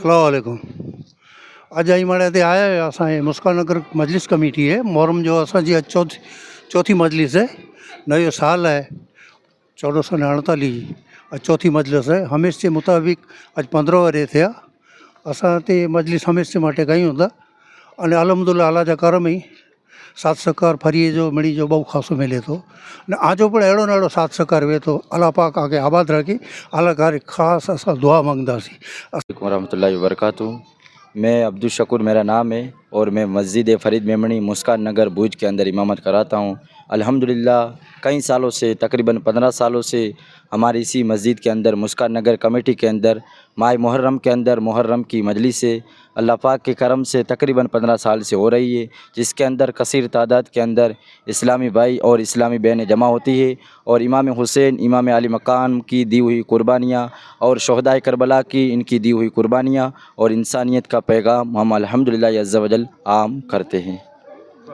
अस्सलाम वालेकुम। अॼु अईमाड़े ते आया हुया असांजे मुस्कान नगर मजलिस कमेटी है मोहरम जो असांजी अॼु चौथी मजलिस है। नयो साल है 1448 जी अॼु चौथी मजलिस है। हमेश जे मुताबिक़ अॼु 15 वरे थिया। असां हिते मजलिस हमेश जे माटे कयूं था अने अलहमदुल्ला अला जा करम ई साथ सहकार फरीअ जो मिड़ी जो बहु ख़ासो मिले थो ने आजो पण अहिड़ो न अहिड़ो साथ सहकार वे थो। अल्लाह पाक आगे आबाद रखे। अल्लाह कार ख़ासि असां दुआ मंगदासीं। वरहमतुल्लाहि वबरकातुहू। मैं अब्दुल शकूर मेरा नाम है और मैं मस्जिद फ़रीद मेमणी मुस्कान नगर भूज के अंदर इमामत कराता हूँ। अल्हम्दुलिल्लाह कई सालों से तकरीबन 15 सालों से हमारी इसी मस्जिद के अंदर मुस्कान नगर कमेटी के अंदर माह मुहर्रम के अंदर मुहर्रम की मजलिस से अल्लाह पाक के करम से तकरीबन 15 साल से हो रही है, जिसके अंदर कसीर तादाद के अंदर इस्लामी भाई और इस्लामी बहनें जमा होती है और इमाम हुसैन इमाम अली मकाम की दी हुई कुर्बानियाँ और शहदाए करबला की इनकी दी हुई कुर्बानियाँ और इंसानियत का पैगाम हम अल्हम्दुलिल्लाह अज़्ज़ा वजल आम करते हैं।